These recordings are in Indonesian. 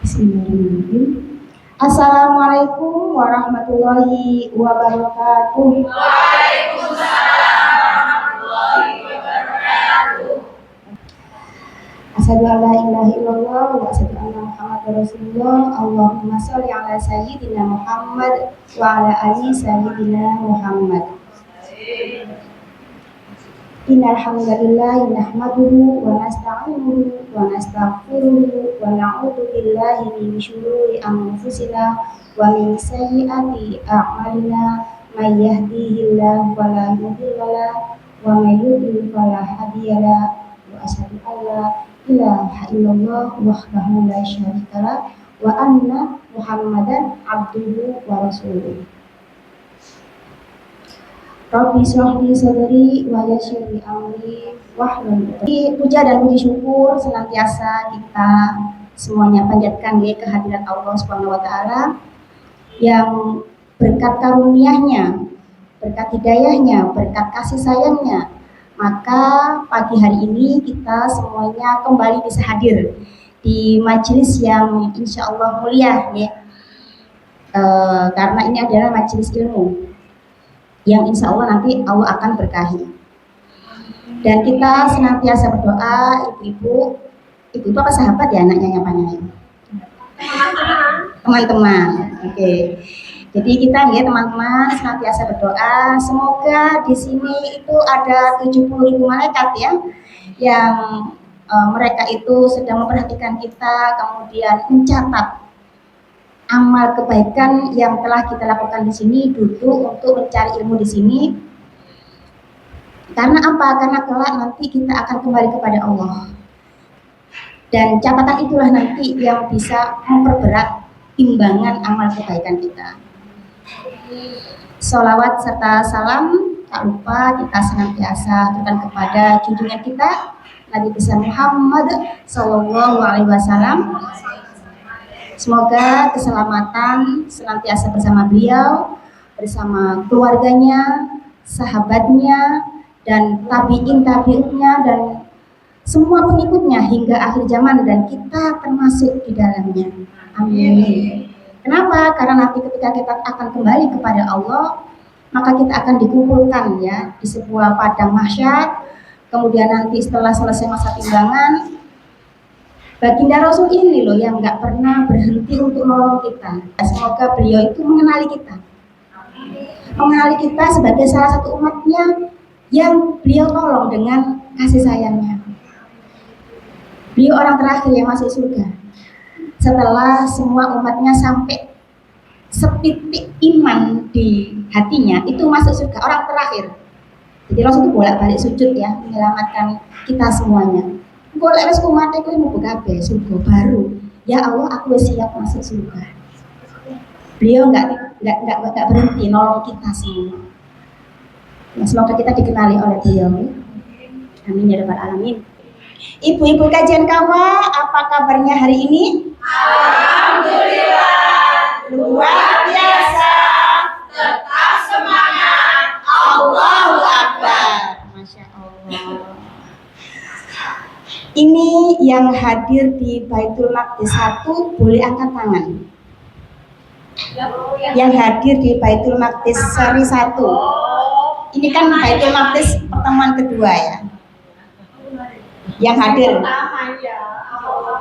Bismillahirrahmanirrahim. Assalamualaikum warahmatullahi wabarakatuh. Waalaikumsalam warahmatullahi wabarakatuh. Asyhadu an la ilaha illallah wa asyhadu anna Muhammadar Rasulullah. Allahumma sholli ala sayyidina Muhammad wa ala ali sayyidina Muhammad. Innal hamdalillah nahmaduhu wa nasta'inuhu wa nastaghfiruhu wa na'udzu billahi min syururi anfusina wa min sayyiati a'malina. May yahdihillahu fala mudilla lahu wa may yudlil fala hadiya lahu. Wa asyhadu an la ilaha illallah wahdahu la syarika lahu wa anna Muhammadan abduhu wa rasuluh. Rabbi shrah li sadri wa yassir li amri wahlul 'uqdatam. Puja dan puji syukur senantiasa kita semuanya panjatkan ya kehadirat Allah Subhanahu wa taala yang berkat karunia-Nya, berkat hidayah-Nya, berkat kasih sayang-Nya, maka pagi hari ini kita semuanya kembali bisa hadir di majelis yang insya Allah mulia ya. Karena ini adalah majelis ilmu yang insya Allah nanti Allah akan berkahi. Dan kita senantiasa berdoa, ibu-ibu apa sahabat ya anaknya nyapanya? Teman-teman. Oke. Jadi kita ya teman-teman senantiasa berdoa semoga di sini itu ada 70.000 malaikat ya yang mereka itu sedang memperhatikan kita, kemudian mencatat amal kebaikan yang telah kita lakukan di sini, duduk untuk mencari ilmu di sini. Karena apa? Karena kelak nanti kita akan kembali kepada Allah. Dan catatan itulah nanti yang bisa memperberat timbangan amal kebaikan kita. Sholawat serta salam tak lupa kita senantiasa aturkan kepada junjungan kita Nabi besar Muhammad Sallallahu Alaihi Wasallam. Semoga keselamatan senantiasa bersama beliau, bersama keluarganya, sahabatnya, dan tabi'in-tabi'innya, dan semua pengikutnya hingga akhir zaman, dan kita termasuk di dalamnya. Amin. Kenapa? Karena nanti ketika kita akan kembali kepada Allah, maka kita akan dikumpulkan ya di sebuah padang mahsyar. Kemudian nanti setelah selesai masa timbangan, Baginda Rasul ini loh yang nggak pernah berhenti untuk nolong kita. Semoga beliau itu mengenali kita sebagai salah satu umatnya yang beliau tolong dengan kasih sayangnya. Beliau orang terakhir yang masuk surga setelah semua umatnya sampai setitik iman di hatinya itu masuk surga, orang terakhir. Jadi Rasul itu bolak-balik sujud ya menyelamatkan kita semuanya. Golek wis umat iku mlebu kabeh surga baru. Ya Allah, aku siap masuk surga. Beliau enggak berhenti nolong kita semua. Nah, semoga kita dikenali oleh beliau. Amin ya rabbal alamin. Ibu-ibu kajian kawa, apa kabarnya hari ini? Alhamdulillah, luar biasa, tetap semangat, Allahu Akbar. Masya Allah. Ini yang hadir di Baitul Maqdis 1 boleh angkat tangan. Yang hadir di Baitul Maqdis seri 1. Ini kan Baitul Maqdis pertemuan kedua ya. Yang hadir.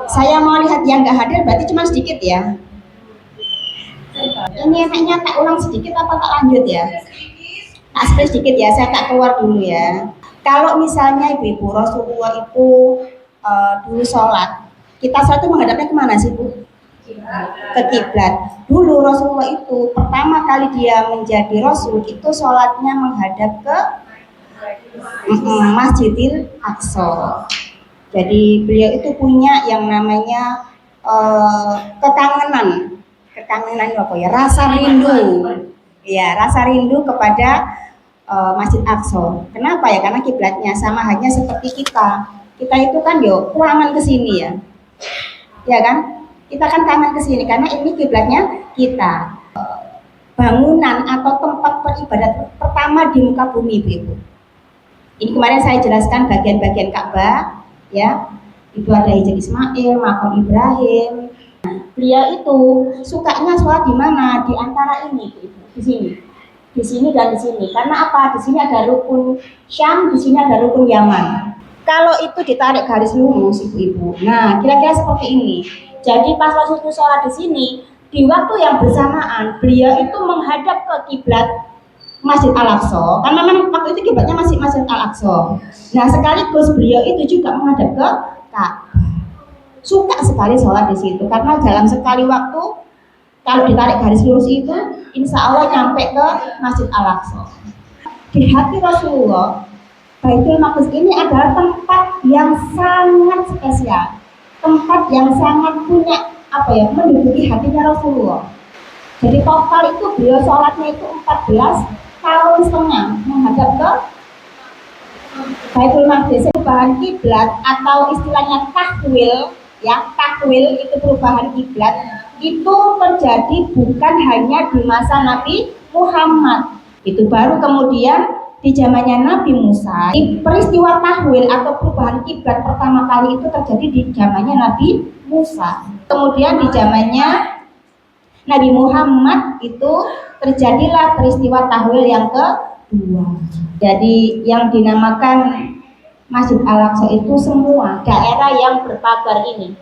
Saya mau lihat yang nggak hadir berarti cuma sedikit ya. Ini enaknya tak ulang sedikit apa tak lanjut ya? Tak spray sedikit ya, saya tak keluar dulu ya. Kalau misalnya ibu-ibu Rasulullah itu dulu sholat, kita sholat itu menghadapnya kemana sih Bu? Ke kiblat. Dulu Rasulullah itu pertama kali dia menjadi Rasul itu sholatnya menghadap ke Masjidil Aqsa. Jadi beliau itu punya yang namanya kekangenan apa ya? Rasa rindu. Ya, rasa rindu kepada Masjid Aqsa. Kenapa ya? Karena kiblatnya sama hanya seperti kita. Kita itu kan yo kangen ke sini ya. Ya kan? Kita kan kangen ke sini karena ini kiblatnya kita. Bangunan atau tempat peribadat pertama di muka bumi, Ibu. Ini kemarin saya jelaskan bagian-bagian Ka'bah ya. Itu ada Hijr Ismail, Makam Ibrahim. Nah, Beliau itu sukanya sholat di mana? Di antara ini, di sini. Di sini dan di sini. Karena apa? Di sini ada rukun Syam, di sini ada rukun Yaman. Kalau itu ditarik garis lurus, ibu-ibu. Nah, kira-kira seperti ini. Jadi pas Rasul itu sholat di sini, di waktu yang bersamaan, beliau itu menghadap ke kiblat Masjid Al-Aqsa. Karena memang waktu itu kiblatnya masih Masjid Al-Aqsa. Nah, sekaligus beliau itu juga menghadap ke Ka'bah. Suka sekali sholat di situ karena dalam sekali waktu kalau ditarik garis lurus itu insya Allah nyampe ke Masjid Al-Aqsa. Di hati Rasulullah, Baitul Maqdis ini adalah tempat yang sangat spesial, tempat yang sangat punya menduduki hatinya Rasulullah. Jadi total itu beliau sholatnya itu 14 tahun setengah menghadap ke Baitul Maqdis. Perubahan kiblat atau istilahnya takwil, ya takwil itu perubahan kiblat itu terjadi bukan hanya di masa Nabi Muhammad, itu baru kemudian di zamannya Nabi Musa. Peristiwa tahwil atau perubahan kiblat pertama kali itu terjadi di zamannya Nabi Musa. Kemudian di zamannya Nabi Muhammad itu terjadilah peristiwa tahwil yang kedua. Jadi yang dinamakan Masjid Al-Aqsa itu semua daerah yang berpagar ini,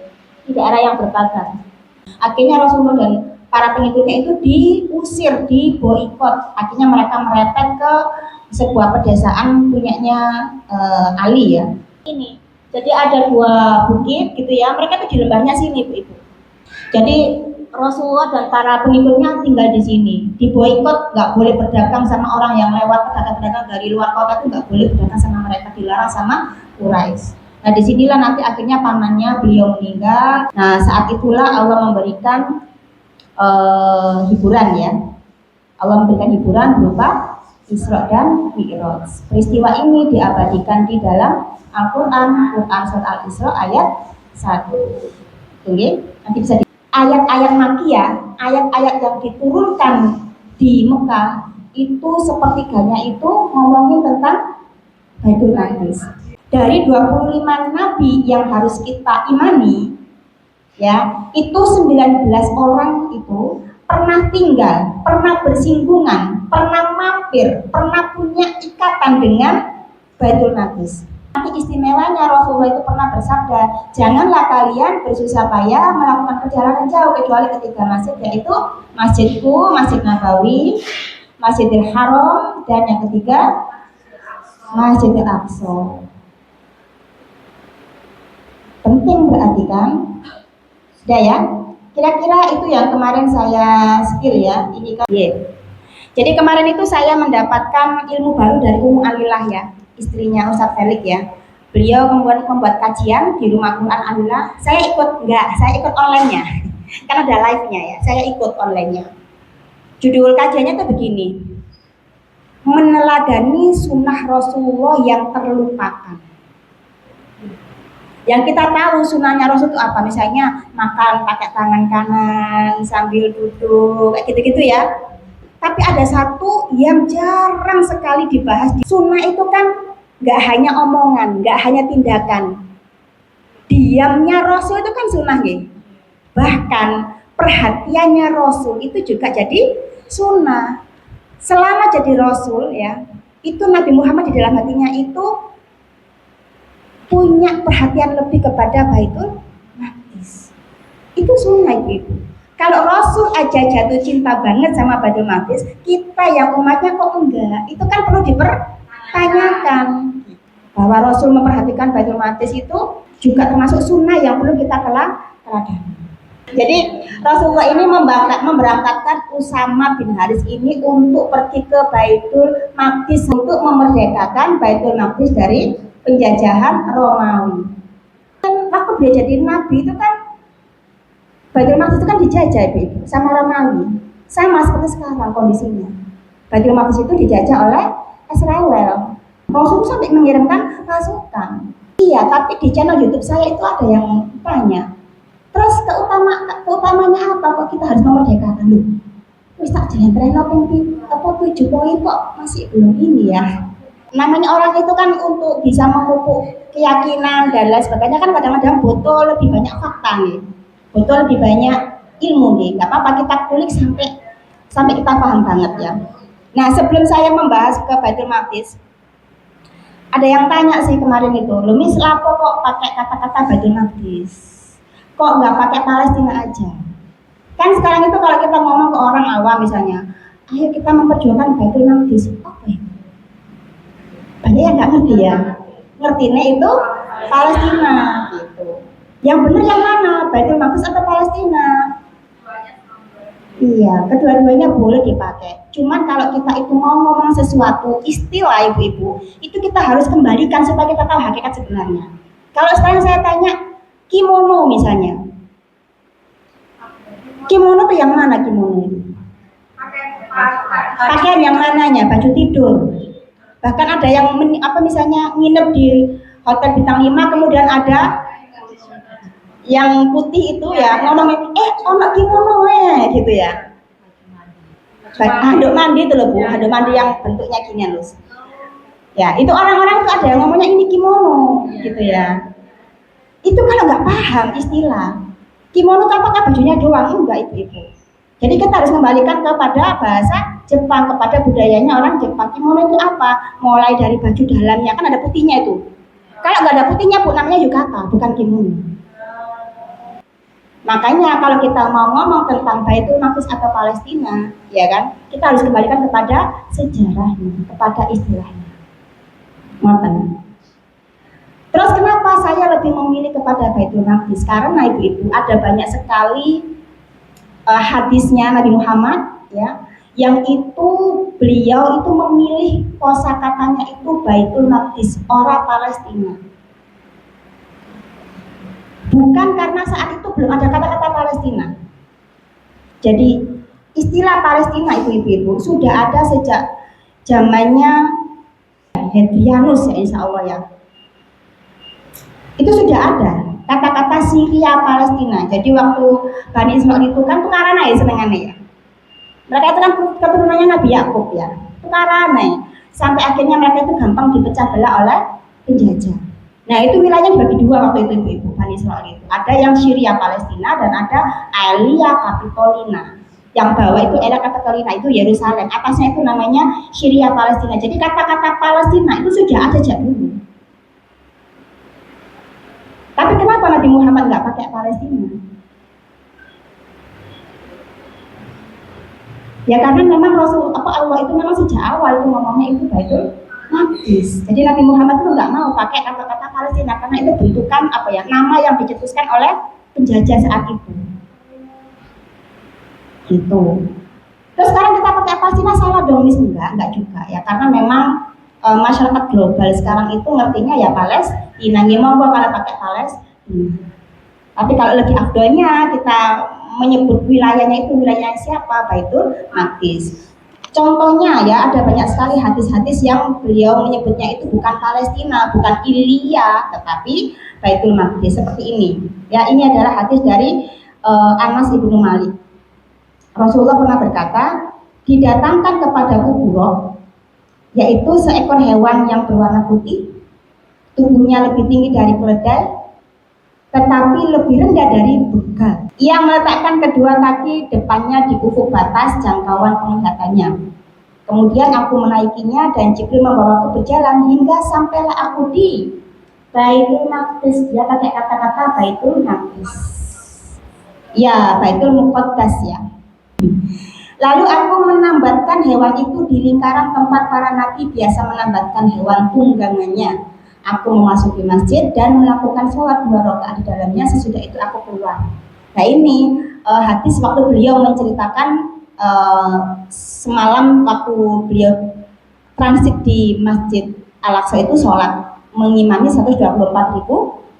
daerah yang berpagar. Akhirnya Rasulullah dan para pengikutnya itu diusir, diboikot. Akhirnya mereka merepet ke sebuah pedesaan punyanya Ali ya. Ini, jadi ada 2 bukit gitu ya. Mereka itu di lembahnya sini, ibu-ibu. Jadi Rasulullah dan para pengikutnya tinggal di sini, diboikot, nggak boleh berdagang sama orang yang lewat, pedagang-pedagang dari luar kota itu nggak boleh berdagang sama mereka, dilarang sama Quraisy. Nah disinilah nanti akhirnya pamannya beliau meninggal. Nah saat itulah Allah memberikan hiburan ya, Allah memberikan hiburan berupa Isra dan Mi'raj. Peristiwa ini diabadikan di dalam Al-Quran, Quran Surat Al-Isra ayat 1. Oke, nanti bisa ayat-ayat Makkiyah, ayat-ayat yang diturunkan di Mekah itu sepertiganya itu ngomongin tentang Baitul Maqdis. Dari 25 nabi yang harus kita imani, ya, itu 19 orang itu pernah tinggal, pernah bersinggungan, pernah mampir, pernah punya ikatan dengan Baitul Maqdis. Nanti istimewanya Rasulullah itu pernah bersabda, janganlah kalian bersusah payah melakukan perjalanan jauh kecuali ketiga masjid, yaitu masjidku, Masjid Nabawi, Masjidil Haram, dan yang ketiga Masjidil Aqsa. Penting berarti kan? Sudah ya? Kira-kira itu yang kemarin saya skill ya. Ini kan. Jadi kemarin itu saya mendapatkan ilmu baru dari Ummu Alillah ya, istrinya Ustadz Felix ya. Beliau membuat kajian di rumah Quran Alillah. Saya ikut online-nya. Kan ada live-nya ya. Saya ikut online-nya. Judul kajiannya tuh begini. Meneladani sunnah Rasulullah yang terlupakan. Yang kita tahu sunnahnya Rasul itu apa? Misalnya makan pakai tangan kanan sambil duduk, kayak gitu-gitu ya. Tapi ada satu yang jarang sekali dibahas. Sunnah itu kan nggak hanya omongan, nggak hanya tindakan. Diamnya Rasul itu kan sunnah ya. Bahkan perhatiannya Rasul itu juga jadi sunnah. Selama jadi Rasul ya, itu Nabi Muhammad di dalam hatinya itu punya perhatian lebih kepada Baitul Maqdis. Itu sunnah itu. Kalau Rasul aja jatuh cinta banget sama Baitul Maqdis, kita yang umatnya kok enggak? Itu kan perlu dipertanyakan. Bahwa Rasul memperhatikan Baitul Maqdis itu juga termasuk sunnah yang perlu kita teladani. Jadi Rasulullah ini memberangkatkan Usama bin Haris ini untuk pergi ke Baitul Maqdis untuk memerdekakan Baitul Maqdis dari penjajahan Romawi. Waktu beliau jadi nabi itu kan Baitul Maqdis itu kan dijajah sama Romawi. Sama seperti sekarang kondisinya. Baitul Maqdis itu dijajah oleh Israel. Rasul sampai mengirimkan pasukan. Iya, tapi di channel YouTube saya itu ada yang tanya. Terus keutamanya apa kok kita harus memerdekakan lu? Wis tak jalan tren apa 7 poin kok masih belum ini ya. Namanya orang itu kan untuk bisa memupuk keyakinan dan lain sebagainya kan kadang-kadang butuh lebih banyak fakta nih, butuh lebih banyak ilmu nih, nggak apa-apa kita kulik sampai kita paham banget ya. Nah, sebelum saya membahas ke Baitul Maqdis, ada yang tanya sih kemarin itu, loh Miss, lapo kok pakai kata-kata Baitul Maqdis? Kok nggak pakai Palestina aja? Kan sekarang itu kalau kita ngomong ke orang awam misalnya, ayo kita memperjuangkan Baitul Maqdis, apa ya? Banyak yang nggak ngerti ya. Ngertinya itu Palestina gitu. Yang benar yang mana? Baitul Maqdis atau Palestina? Iya, kedua-duanya boleh dipakai. Cuman kalau kita itu mau ngomong sesuatu istilah ibu-ibu, itu kita harus kembalikan supaya kita tahu hakikat sebenarnya. Kalau sekarang saya tanya kimono misalnya, kimono itu yang mana kimono itu? Pakaian yang mananya? Baju tidur. Bahkan ada yang misalnya nginep di hotel bintang 5, kemudian ada yang putih itu ya ngomongin ono kimono gitu ya. Handuk mandi itu loh Bu, handuk mandi yang bentuknya gini loh. Ya, itu orang-orang tuh ada yang ngomongnya ini kimono gitu ya. Itu kalau nggak paham istilah kimono itu apakah bajunya doang? Enggak ibu-ibu. Jadi kita harus kembalikan kepada bahasa Jepang, kepada budayanya orang Jepang. Kimono itu apa? Mulai dari baju dalamnya, kan ada putihnya itu. Kalau nggak ada putihnya Bu, namanya yukata, bukan kimono. Makanya kalau kita mau ngomong tentang Baitul Maqdis atau Palestina, ya kan, kita harus kembalikan kepada sejarahnya, kepada istilahnya. Ngoten. Terus kenapa saya lebih memilih kepada Baitul Maqdis? Karena ibu-ibu ada banyak sekali hadisnya Nabi Muhammad, ya, yang itu beliau itu memilih kosakatanya itu Baitul Maqdis, orang Palestina. Bukan karena saat itu belum ada kata-kata Palestina. Jadi istilah Palestina itu ibu-ibu sudah ada sejak zamannya Hadrianus ya, insya Allah ya. Itu sudah ada kata-kata Syria Palestina. Jadi waktu Bani Israil itu kan tukaran aja senengannya ya. Mereka itu kan keturunannya Nabi Yakub ya. Tukaran aja. Sampai akhirnya mereka itu gampang dipecah belah oleh penjajah. Nah itu wilayahnya dibagi dua waktu itu ibu-ibu Bani Israil itu. Ada yang Syria Palestina dan ada Aelia Capitolina. Yang bawah itu Aelia Capitolina itu Yerusalem. Atasnya itu namanya Syria Palestina. Jadi kata-kata Palestina itu sudah ada sejak dulu. Tapi kenapa Nabi Muhammad nggak pakai Palestina? Ya karena memang Allah itu memang sejak awal itu ngomongnya itu Baitul Maqdis. Jadi Nabi Muhammad itu nggak mau pakai kata-kata Palestina karena itu bentukan nama yang dicetuskan oleh penjajah saat itu. Gitu. Terus sekarang kita pakai Palestina salah dong, enggak juga ya, karena memang masyarakat global sekarang itu ngertinya ya Palestina. Gimana kalau pakai Palestina? Tapi kalau lebih afdolnya kita menyebut wilayahnya itu wilayah siapa? Baitul Maqdis. Contohnya ya ada banyak sekali hadis-hadis yang beliau menyebutnya itu bukan Palestina, bukan Ilya, tetapi Baitul Maqdis seperti ini. Ya ini adalah hadis dari Anas ibnu Malik. Rasulullah pernah berkata, didatangkan kepadaku buruk, yaitu seekor hewan yang berwarna putih, tubuhnya lebih tinggi dari keledai, tetapi lebih rendah dari begal, yang meletakkan kedua kaki depannya di ufuk batas jangkauan penglihatannya. Kemudian aku menaikinya dan Jibril membawaku berjalan hingga sampailah aku di Baitul Maqdis. Dia pakai kata-kata Baitul Maqdis. Ya, Baitul Muqaddas ya. Lalu aku menambatkan hewan itu di lingkaran tempat para nabi biasa menambatkan hewan tunggangannya. Aku memasuki masjid dan melakukan sholat 2 rakaat di dalamnya. Sesudah itu aku keluar. Nah ini hadis waktu beliau menceritakan semalam waktu beliau transit di Masjid Al-Aqsa itu sholat mengimami 124.000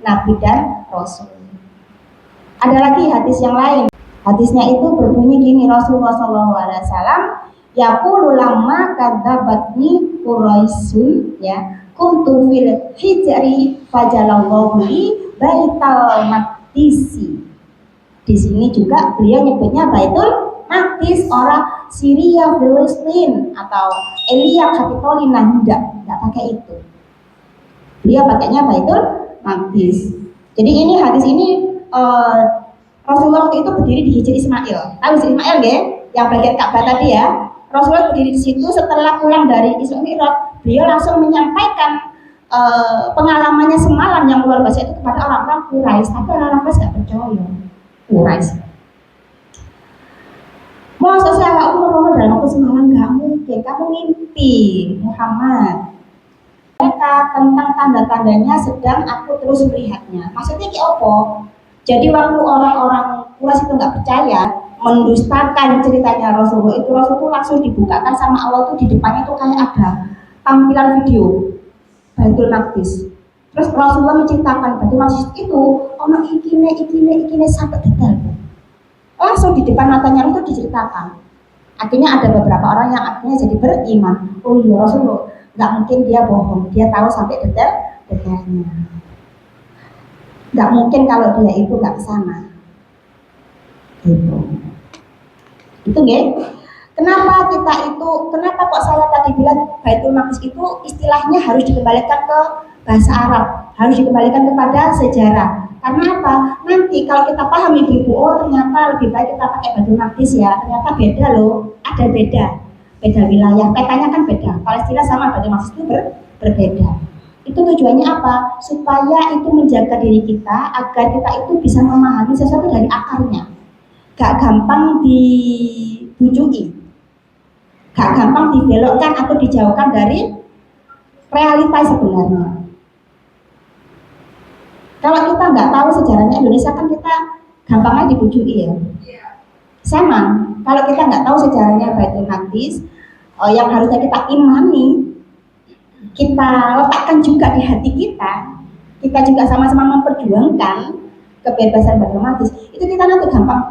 nabi dan rasul. Ada lagi hadis yang lain. Hadisnya itu berbunyi gini, Rasulullah SAW yaqulu lamma kadzabatni Quraisyun ya kuntu fil hijri fajalallahu li Baitul Maqdis. Di sini juga beliau nyebutnya Baitul Maqdis, orang Syria Filistin atau Aelia Capitolina, enggak pakai itu. Beliau pakainya Baitul Maqdis. Jadi ini hadis ini Rasulullah waktu itu berdiri di Hijr Ismail. Tahu Hijr Ismail nggih? Yang bagian Ka'bah tadi ya. Rasulullah berdiri di situ setelah pulang dari Isra Mi'raj, beliau langsung menyampaikan pengalamannya semalam yang luar biasa itu kepada orang-orang Quraisy. Tapi orang-orang Quraisy nggak percaya. Quraisy. Masa sih awak umur dalam waktu semalam nggak mungkin. Kamu mimpi Muhammad. Mereka tentang tanda-tandanya sedang aku terus melihatnya. Maksudnya ki opo? Jadi waktu orang-orang Quraisy itu nggak percaya, mendustakan ceritanya Rasulullah itu, Rasulullah langsung dibukakan sama Allah tuh di depannya tuh kayak ada tampilan video Baitul Maqdis. Terus Rasulullah menceritakan Baitul Maqdis itu ono ikine sampai detail. Langsung di depan matanya itu diceritakan. Akhirnya ada beberapa orang yang akhirnya jadi beriman. Oh iya Rasulullah, nggak mungkin dia bohong, dia tahu sampai detailnya. Nggak mungkin kalau dia itu nggak kesana. Gitu. Itu nggih. Kenapa kok saya tadi bilang Baitul Maqdis itu istilahnya harus dikembalikan ke bahasa Arab, harus dikembalikan kepada sejarah. Karena apa? Nanti kalau kita paham ibu, oh ternyata lebih baik kita pakai Baitul Maqdis ya. Ternyata beda loh, ada beda wilayah. Petanya kan beda. Palestina sama Baitul Maqdis itu berbeda. Itu tujuannya apa? Supaya itu menjaga diri kita agar kita itu bisa memahami sesuatu dari akarnya. Gak gampang dibujuki, gak gampang dibelokkan atau dijauhkan dari realita sebenarnya. Kalau kita nggak tahu sejarahnya Indonesia kan kita gampangnya dibujuki ya. Sama, kalau kita nggak tahu sejarahnya Baitul Maqdis, yang harusnya kita imani, kita letakkan juga di hati kita juga sama-sama memperjuangkan kebebasan Baitul Maqdis, itu kita nanti gampang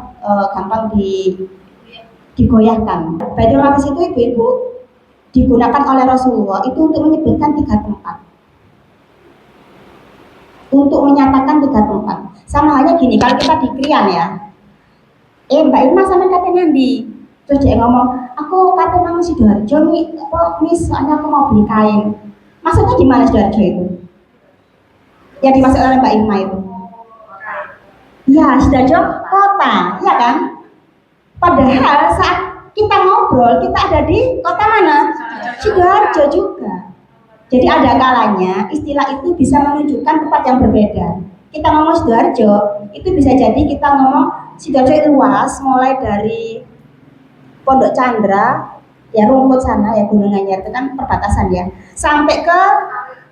digoyahkan. Baitul Maqdis itu ibu-ibu digunakan oleh Rasulullah itu untuk menyebutkan 3 tempat, untuk menyatakan 3 tempat. Sama halnya gini, kalau kita di Krian ya, Mbak Irma sama kata Nandi, terus dia ngomong, aku kata nama Sidoarjo nih, Miss, soalnya aku mau beli kain. Maksudnya gimana Sidoarjo itu? Yang dimaksud oleh Mbak Irma itu? Ya, Sidoarjo kota, ya kan? Padahal saat kita ngobrol, kita ada di kota mana? Sidoarjo juga. Jadi ada kalanya istilah itu bisa menunjukkan tempat yang berbeda. Kita ngomong Sidoarjo, itu bisa jadi kita ngomong Sidoarjo luas, mulai dari Pondok Chandra, ya rumput sana ya Gunung Anyar itu kan perbatasan ya, sampai ke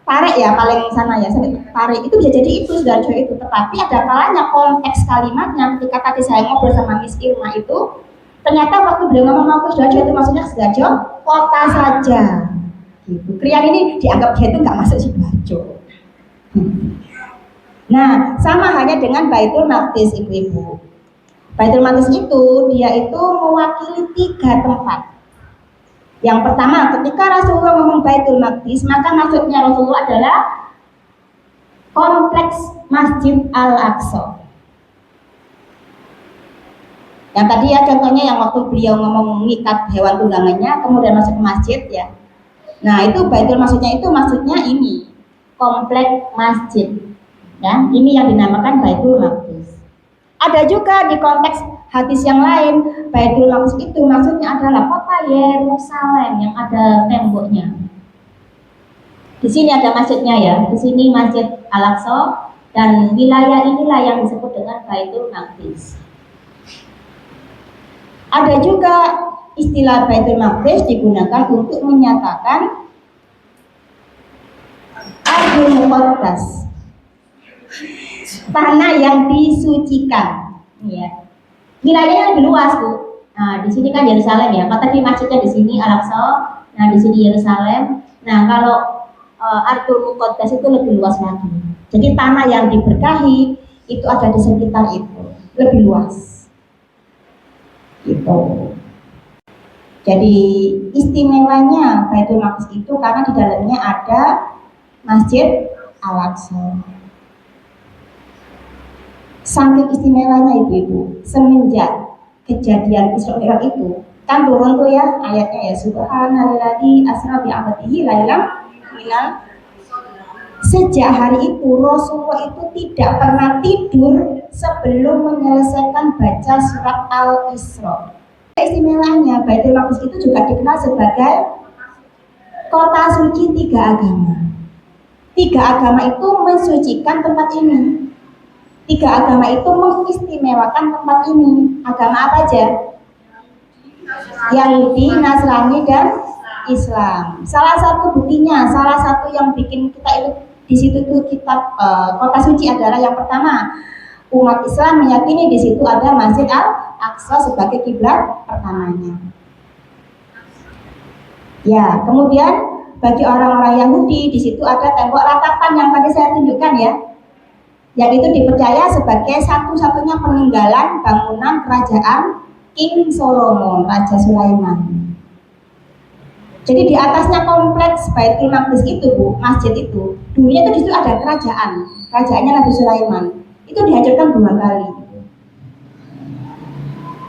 Tarik ya paling sana ya, sampai Tarik itu bisa jadi itu Sidoarjo itu. Tetapi ada kalanya konteks kalimatnya ketika tadi saya ngobrol sama Miss Irma itu, ternyata waktu beliau ngomong Sidoarjo itu maksudnya Sidoarjo kota saja. Gitu. Krian ini dianggap dia itu nggak masuk Sidoarjo. Nah, sama hanya dengan Baitul Maqdis ibu-ibu. Baitul Maqdis itu dia itu mewakili 3 tempat. Yang pertama, ketika Rasulullah ngomong Baitul Maqdis, maka maksudnya Rasulullah adalah kompleks Masjid Al-Aqsa. Yang tadi ya contohnya yang waktu beliau ngomong ngikat hewan tunggangannya, kemudian masuk ke masjid ya. Nah itu Baitul maksudnya ini kompleks masjid. Ya, ini yang dinamakan Baitul Maqdis. Ada juga di konteks hadis yang lain, Baitul Maqdis itu maksudnya adalah kota Yerusalem yang ada temboknya. Di sini ada masjidnya ya, di sini Masjid Al-Aqsa, dan wilayah inilah yang disebut dengan Baitul Maqdis. Ada juga istilah Baitul Maqdis digunakan untuk menyatakan Ardul Muqaddas, tanah yang disucikan. Ya. Wilayahnya lebih luas tuh. Nah, di sini kan Yerusalem ya. Tadi masjidnya di sini Al-Aqsa. Nah, di sini Yerusalem. Nah, kalau Ardul Muqaddas itu lebih luas lagi. Jadi tanah yang diberkahi itu ada di sekitar itu, lebih luas. Gitu. Jadi istimewanya Baitul Maqdis itu karena di dalamnya ada Masjid Al-Aqsa. Saking istimewanya ibu-ibu, semenjak kejadian Isra Mi'raj itu kan turun tuh ya ayatnya ya, subhanalladzi asra bi 'abdihi lailam minal. Sejak hari itu Rasulullah itu tidak pernah tidur sebelum menyelesaikan baca surat Al-Isra. Istimewanya Baitul Maqdis itu juga dikenal sebagai kota suci tiga agama. Tiga agama itu mensucikan tempat ini. Tiga agama itu mengistimewakan tempat ini. Agama apa aja? Yahudi, Nasrani, dan Islam. Salah satu buktinya, salah satu yang bikin kita itu di situ tuh kitab kota suci adalah yang pertama, umat Islam meyakini di situ ada Masjid Al-Aqsa sebagai kiblat pertamanya. Ya, kemudian bagi orang-orang Yahudi di situ ada tembok ratapan yang tadi saya tunjukkan ya, yang itu dipercaya sebagai satu-satunya peninggalan bangunan kerajaan King Solomon, Raja Sulaiman. Jadi di atasnya kompleks Baitul Maqdis itu, Bu, masjid itu, dulunya itu di situ ada kerajaannya Nabi Sulaiman. Itu dihancurkan 2 kali.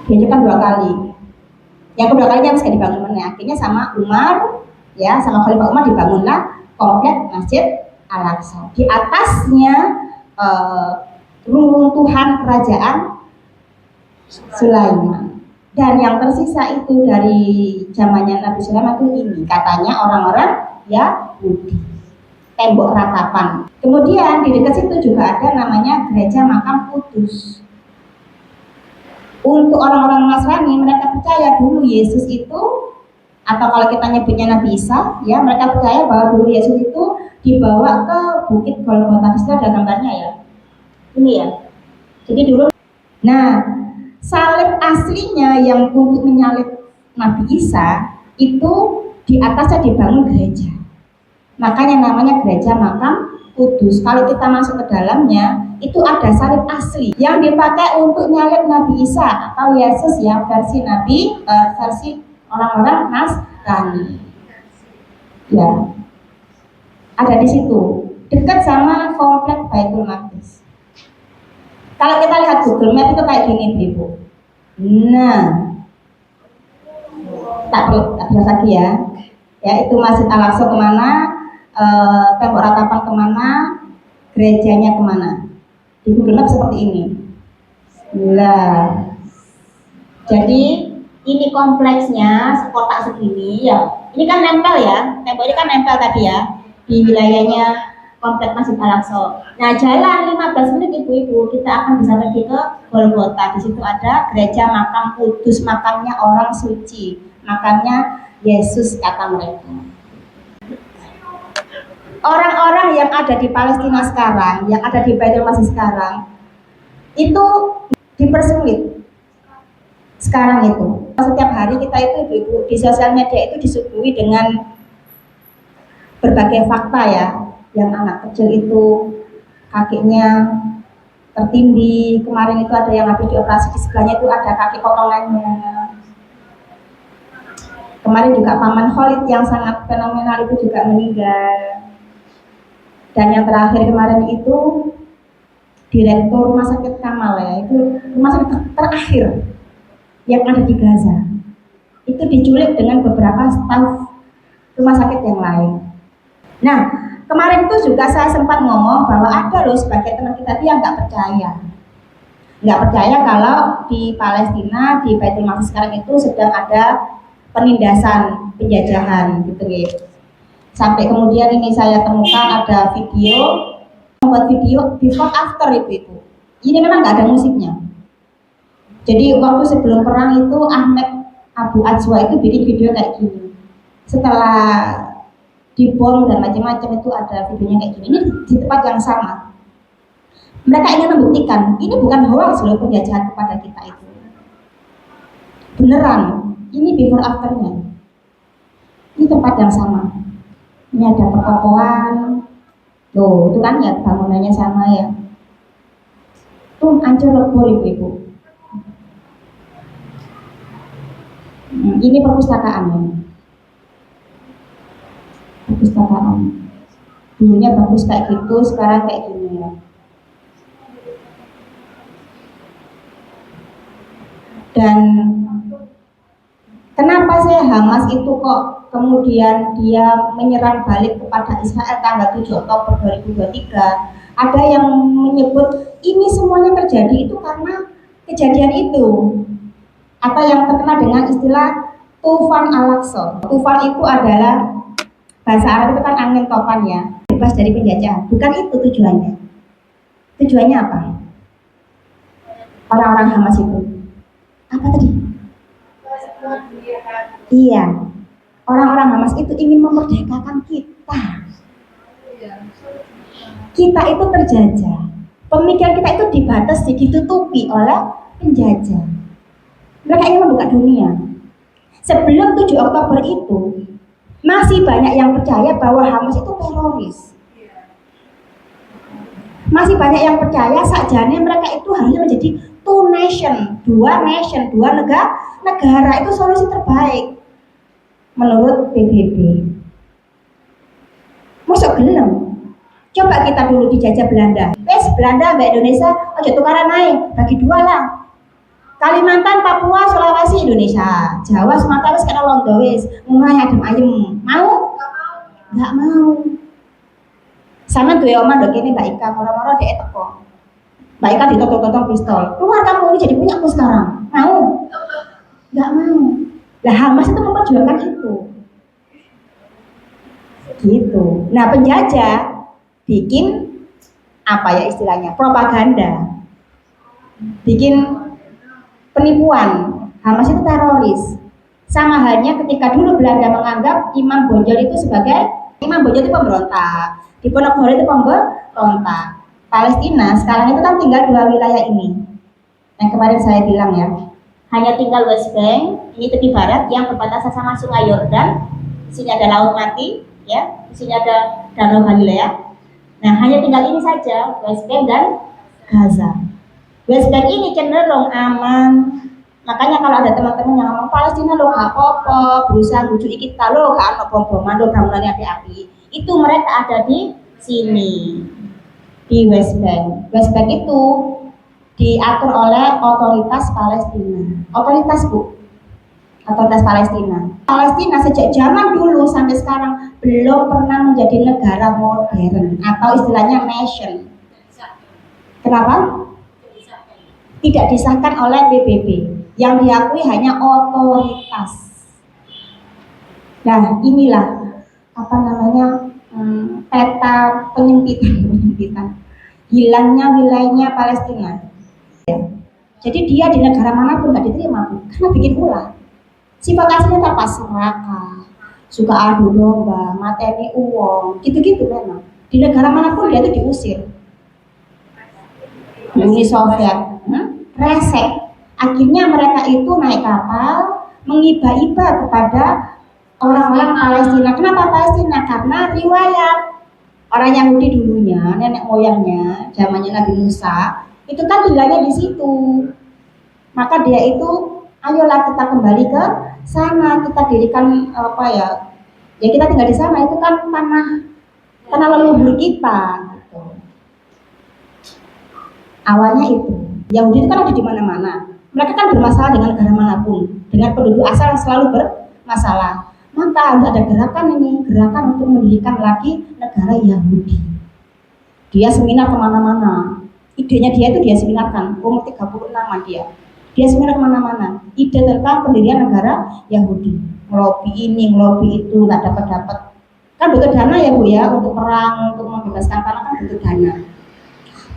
Dihancurkan 2 kali. Yang kedua kalinya bisa dibangun akhirnya sama Umar, ya, sama Khalifah Umar dibangunlah kompleks Masjid Al-Aqsa. Di atasnya runtuhan kerajaan Sulaiman. Dan yang tersisa itu dari zamannya Nabi Sulaiman itu ini, katanya orang-orang Yahudi, tembok ratapan. Kemudian di dekat situ juga ada namanya gereja makam Kudus. Untuk orang-orang Nasrani, mereka percaya dulu Yesus itu, atau kalau kita nyebutnya Nabi Isa, ya, mereka percaya bahwa dulu Yesus itu dibawa ke Bukit Golgota. Itu ada gambarnya ya, ini ya. Jadi dulu, nah, salib aslinya yang untuk menyalib Nabi Isa itu di atasnya dibangun gereja. Makanya namanya gereja makam Kudus. Kalau kita masuk ke dalamnya itu ada salib asli yang dipakai untuk nyalib Nabi Isa atau Yesus ya, versi versi orang-orang Nasrani. Ya. Ada di situ, dekat sama kompleks Baitul Maqdis. Kalau kita lihat Google Map itu kayak gini, Ibu. Nah, tak jelas lagi ya. Ya, itu Masjid Al-Aqsa kemana, tembok ratapan kemana, gerejanya kemana. Di Google Map seperti ini. Nah, jadi ini kompleksnya sekotak segini ya. Ini kan nempel ya, tembok ini kan nempel tadi ya di wilayahnya kompleks Masjid Al-Aqsa. Nah, jalan 15 menit ibu-ibu kita akan bisa pergi ke Golgota. Di situ ada gereja makam Kudus, makamnya orang suci, makamnya Yesus kata mereka. Orang-orang yang ada di Palestina sekarang, yang ada di Baitul Maqdis sekarang, itu dipersulit. Sekarang itu, setiap hari kita itu ibu-ibu di sosial media itu disuguhi dengan berbagai fakta ya. Yang anak kecil itu kakinya tertindih, kemarin itu ada yang habis dioperasi di sebelahnya itu ada kaki potongannya. Kemarin juga Paman Khalid yang sangat fenomenal itu juga meninggal. Dan yang terakhir kemarin itu Direktur Rumah Sakit Kamal ya, itu rumah sakit terakhir yang ada di Gaza. Itu diculik dengan beberapa staf rumah sakit yang lain. Nah, kemarin itu juga saya sempat ngomong bahwa ada loh sebagai teman kita yang nggak percaya kalau di Palestina, di Baitul Maqdis sekarang itu sedang ada penindasan, penjajahan gitu ya. Sampai kemudian ini saya temukan ada video, membuat video before after itu. Ini memang nggak ada musiknya. Jadi waktu sebelum perang itu Ahmed Abu Ajwa itu bikin video kayak gini. Setelah dibom dan macam-macam itu ada videonya kayak gini. Ini di tempat yang sama. Mereka ingin membuktikan ini bukan hoax loh penjajahan kepada kita itu. Beneran. Ini before afternya. Ini tempat yang sama. Ini ada pertokoan. Loh, itu kan ya bangunannya sama ya. Tuh hancur lebur ibu-ibu. Ini perpustakaan ya. Perpustakaan. Dulunya bagus kayak gitu, sekarang kayak gini ya. Dan kenapa sih Hamas itu kok kemudian dia menyerang balik kepada Israel tanggal 7 Oktober 2023. Ada yang menyebut ini semuanya terjadi itu karena kejadian itu, atau yang terkenal dengan istilah Tufan Al-Aqsa. Tufan itu adalah bahasa Arab itu kan angin topan ya, bebas dari penjajah. Bukan itu tujuannya. Tujuannya apa? Orang-orang Hamas itu apa tadi? Iya, orang-orang Hamas itu ingin memerdekakan kita. Kita itu terjajah. Pemikiran kita itu dibatasi, ditutupi oleh penjajah. Mereka ingin membuka dunia. Sebelum 7 Oktober itu masih banyak yang percaya bahwa Hamas itu teroris. Masih banyak yang percaya sakjane mereka itu harusnya menjadi two nation, dua negara itu solusi terbaik menurut PBB. Masuk gelem. Coba kita dulu dijajah Belanda. Wes Belanda mbak Indonesia ojo tukaran naik, bagi dua lah. Kalimantan, Papua, Sulawesi, Indonesia. Jawa, Sumatera wis kena londo wis. Mulai adem ayem. Mau? Enggak mau. Sama duwe omah ndok kene Mbak Ika, moro-moro dhek teko. Mbak Ika ditotok-totok pistol. Keluar kamu ini jadi punya aku sekarang. Mau? Enggak mau. Lah Hamas itu memperjuangkan itu. Gitu. Nah, penjajah bikin apa ya istilahnya? Propaganda. Bikin penipuan. Hamas itu teroris. Sama halnya ketika dulu Belanda menganggap Imam Bonjol itu sebagai pemberontak. Diponegoro itu pemberontak. Palestina sekarang itu kan tinggal dua wilayah ini. Yang kemarin saya bilang ya, hanya tinggal West Bank, ini tepi barat yang berbatasan sama Sungai Yordan. Di sini ada Laut Mati, ya. Di sini ada Danau Galilea. Nah, hanya tinggal ini saja, West Bank dan Gaza. West Bank ini cenderung aman. Makanya kalau ada teman-teman yang ngomong Palestina lo gak apa-apa, berusaha bujuk kita lo gak ada bom-boman lo bangunannya api-api. Itu mereka ada di sini, di West Bank. West Bank itu diatur oleh otoritas Palestina. Otoritas Palestina. Palestina sejak zaman dulu sampai sekarang belum pernah menjadi negara modern atau istilahnya nation. Kenapa? Tidak disahkan oleh PBB. Yang diakui hanya otoritas. Nah, inilah apa namanya peta penyempitan, hilangnya wilayahnya Palestina. Jadi dia di negara manapun nggak diterima karena bikin ulah. Sifat aslinya apa? Serakah, suka adu domba, mateni uang, gitu-gitu memang. Di negara manapun dia itu diusir. Uni Soviet, resek. Akhirnya mereka itu naik kapal mengiba-iba kepada orang-orang Palestina. Kenapa Palestina? Karena riwayat orang Yahudi dulunya, nenek moyangnya, zamannya Nabi Musa, itu kan tinggalnya di situ. Maka dia itu, ayolah kita kembali ke sana, kita dirikan apa ya? Ya kita tinggal di sana, itu kan tanah leluhur kita. Gitu. Awalnya itu, Yahudi itu kan ada di mana-mana. Mereka kan bermasalah dengan negara manapun, dengan penduduk asal yang selalu bermasalah. Maka harus ada gerakan untuk mendirikan lagi negara Yahudi. Dia seminar kemana-mana. Idenya dia seminarkan, umur 36-an dia. Dia seminar kemana-mana. Ide tentang pendirian negara Yahudi. Ngelobi ini, ngelobi itu, nggak dapat. Kan butuh dana ya Bu ya, untuk perang, untuk membebaskan tanah kan butuh dana.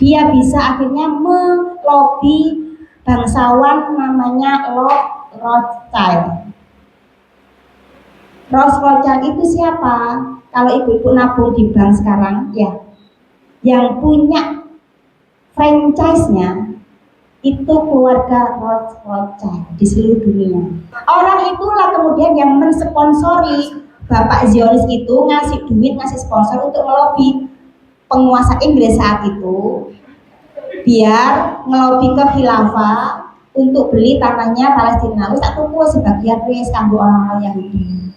Dia bisa akhirnya melobi bangsawan namanya Rothschild. Rothschild itu siapa? Kalau ibu-ibu nabung di bank sekarang, ya, yang punya franchise-nya itu keluarga Rothschild di seluruh dunia. Orang itulah kemudian yang mensponsori Bapak Zionis itu ngasih duit, ngasih sponsor untuk melobi penguasa Inggris saat itu. Biar ngelobi ke khilafah untuk beli tanahnya Palestina. Wis tak tuku sebagian wis kanggo orang-orang Yahudi.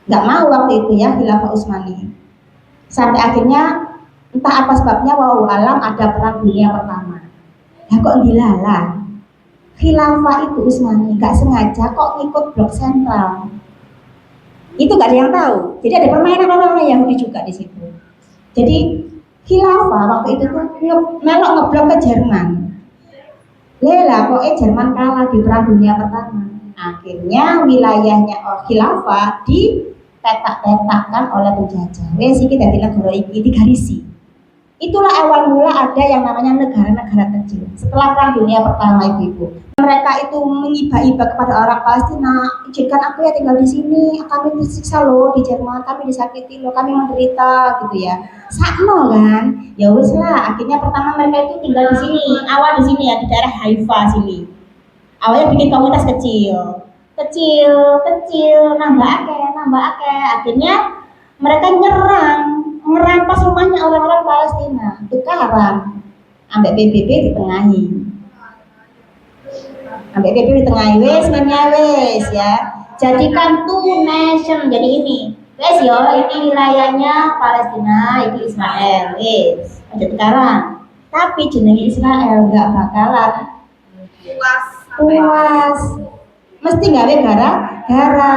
Enggak mau waktu itu ya khilafah Utsmani. Sampai akhirnya entah apa sebabnya wallahu alam ada perang dunia pertama. Ya kok dilalah. Khilafah itu Utsmani enggak sengaja kok ngikut blok sentral. Itu nggak ada yang tahu. Jadi ada permainan orang-orang Yahudi juga di situ. Jadi khilafah waktu itu tuh melok ngeblok ke Jerman. Lela, pokoknya Jerman kalah di Perang Dunia Pertama. Akhirnya wilayahnya khilafah dipetak-petakkan oleh penjajah. Wes iki dadi negara iki digarisi. Itulah awal mula ada yang namanya negara-negara kecil. Setelah Perang Dunia Pertama ibu-ibu, mereka itu mengiba-iba kepada orang Palestina, izinkan aku ya tinggal di sini, kami disiksa loh di Jerman, kami disakiti loh, kami menderita gitu ya. Sakno kan, ya wes lah. Akhirnya pertama mereka itu tinggal di sini, awal di sini ya di daerah Haifa sini. Awalnya bikin komunitas kecil, nambah akeh. Akhirnya mereka merampas rumahnya orang-orang Palestina, tukaran, ambek PBB ditengahi. Wes ya. Jadikan two nation. Jadi ini, wes yo, ini wilayahnya Palestina, itu Israel. Wes, ada tukaran. Tapi jenenge Israel nggak bakalan puas. Mesti gawe gara-gara.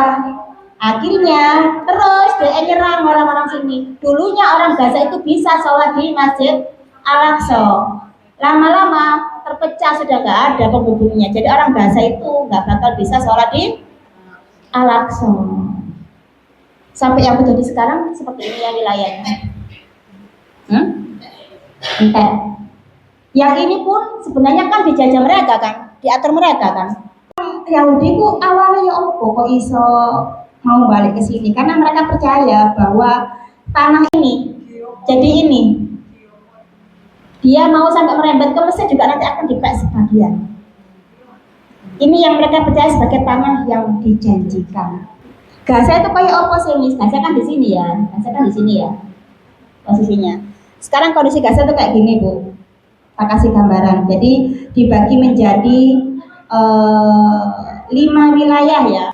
Akhirnya terus dia nyerang orang-orang sini. Dulunya orang Gaza itu bisa sholat di Masjid Al-Aqsa. Lama-lama terpecah, sudah nggak ada penghubungnya. Jadi orang Gaza itu nggak bakal bisa sholat di Al-Aqsa. Sampai yang terjadi sekarang seperti ini ya wilayahnya. Entek. Yang ini pun sebenarnya kan dijajah mereka kan, diatur mereka kan. Yahudi ku awalnya ya opo kok iso mau balik ke sini karena mereka percaya bahwa tanah ini jadi ini dia mau sampai merembet ke Mesir juga nanti akan dibak sebagian. Ini yang mereka percaya sebagai tanah yang dijanjikan. Gaza itu kayak opo sih? Gaza kan di sini ya, posisinya. Sekarang kondisi Gaza itu kayak gini Bu, saya kasih gambaran. Jadi dibagi menjadi 5 wilayah ya.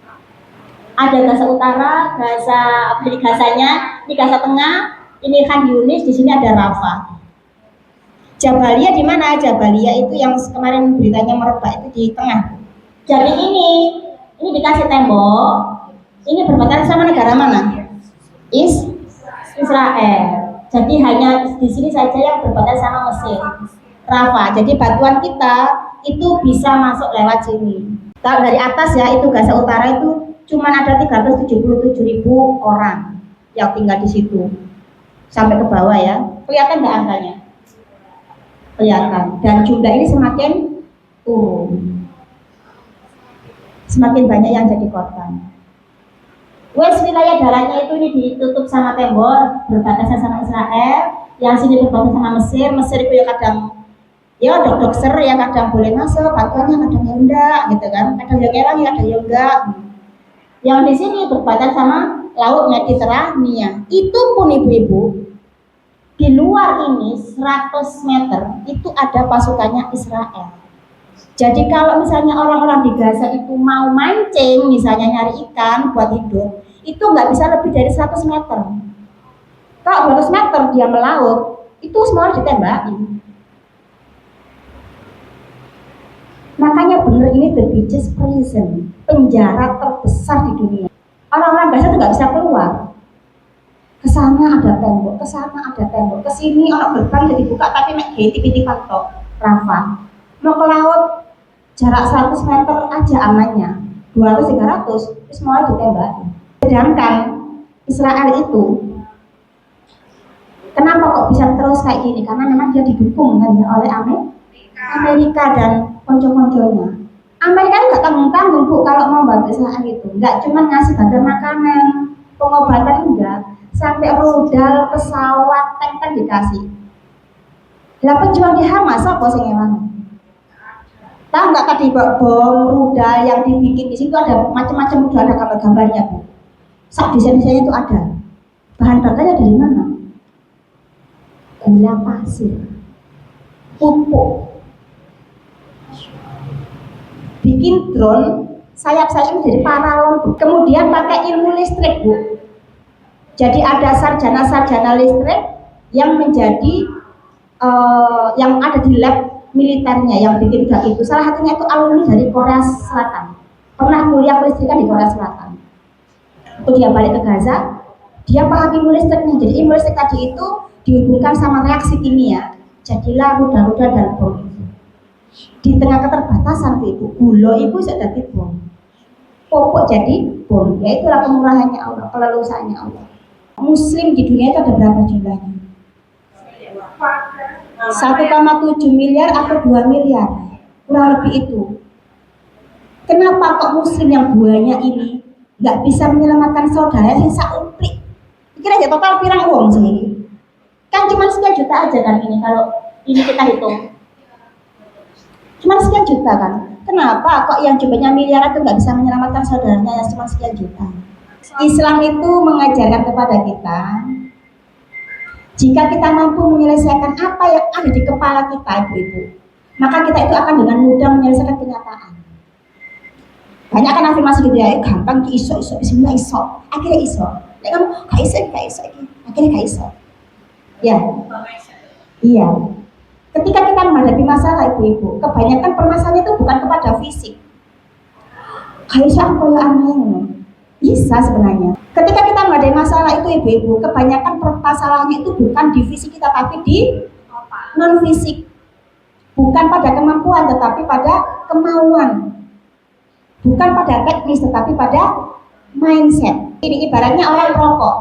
Ada Gaza Utara, Gazanya, ini Gaza Tengah, ini Khan Yunis, di sini ada Rafah. Jabalia di mana? Jabalia itu yang kemarin beritanya merebak itu di tengah. Jadi ini dikasih tembok. Ini berbatasan sama negara mana? Israel. Jadi hanya di sini saja yang berbatasan sama Mesir. Rafah. Jadi bantuan kita itu bisa masuk lewat sini. Kalau dari atas ya itu Gaza Utara itu cuma ada 377.000 orang yang tinggal di situ. Sampai ke bawah ya. Kelihatan nggak angkanya? Kelihatan. Dan jumlah ini semakin turun. Semakin banyak yang jadi korban. Wes wilayah daratnya itu ini ditutup sama tembok, berbatasan sama Israel. Yang sini berbatasan sama Mesir. Mesir itu ya kadang ya dokter yang kadang boleh masuk, bantuannya kadang ya enggak gitu kan, kadang yang elang ya ada yang enggak. Yang di sini berbatasan sama laut Mediterania. Itu pun ibu-ibu di luar ini 100 meter itu ada pasukannya Israel. Jadi kalau misalnya orang-orang di Gaza itu mau mancing, misalnya nyari ikan buat hidup, itu nggak bisa lebih dari 100 meter. Kalau 200 meter dia melaut, itu semua ditembaki. Makanya benar ini the biggest prison, penjara terbesar di dunia. Orang-orang Gaza itu nggak bisa keluar. Kesana ada tembok, ke sini orang gerbang jadi buka tapi mek gate tok Rafah. Mau ke laut jarak 100 meter aja amannya, 200-300 terus semua ditembaki. Sedangkan Israel itu kenapa kok bisa terus kayak gini? Karena memang dia didukung kan ya oleh Amerika dan konco-konconya. Amerika nggak tanggung-tanggung Bu kalau mau bantu Israel itu, nggak cuma ngasih bantuan makanan, pengobatan enggak, sampai rudal, pesawat, tank kan dikasih. Lah pejuang di Hamas apa sing emang? Tahu nggak tadi bom rudal yang dibikin di situ ada macam-macam rudal, ada gambar-gambarnya Bu. Sak desain-desainnya itu ada. Bahan bakarnya dari mana? Gula pasir, pupuk. Bikin drone sayap-sayap jadi paralon, kemudian pakai ilmu listrik Bu. Jadi ada sarjana-sarjana listrik yang menjadi yang ada di lab militernya yang bikin drone itu. Salah satunya itu alumni dari Korea Selatan, pernah kuliah kelistrikan di Korea Selatan. Waktu dia balik ke Gaza, dia pahami ilmu listriknya. Jadi ilmu listrik tadi itu dihubungkan sama reaksi kimia, jadilah rudal-rudal dan bom itu. Di tengah keterbatasan itu, gula itu bisa jadi bom, pupuk jadi bom. Ya itulah kemurahannya Allah, keleluasannya Allah. Muslim di dunia itu ada berapa jumlahnya? 1,7 miliar atau 2 miliar, kurang lebih itu. Kenapa kok muslim yang banyak ini nggak bisa menyelamatkan saudara yang saumplik? Kira aja total pirang uang sih? Kan cuma sekian juta aja kan ini, kalau ini kita hitung cuma sekian juta kan. Kenapa kok yang jumlahnya miliaran itu nggak bisa menyelamatkan saudaranya yang cuma sekian juta? Islam itu mengajarkan kepada kita, jika kita mampu menyelesaikan apa yang ada di kepala kita, ibu-ibu, maka kita itu akan dengan mudah menyelesaikan kenyataan. Banyak kan afirmasi gitu ya, gampang iso, bismillah iso, akhirnya iso. Nek kamu gak iso, akhirnya gak iso. Ya, iya. Ketika kita menghadapi masalah ibu-ibu, kebanyakan permasalahan itu bukan kepada fisik. Gak iso aku ya aneh. Bisa sebenarnya. Ketika kita menghadapi masalah itu ibu-ibu, kebanyakan permasalahannya itu bukan di fisik kita, tapi di non fisik. Bukan pada kemampuan, tetapi pada kemauan. Bukan pada teknis, tetapi pada mindset. Ini ibaratnya orang perokok.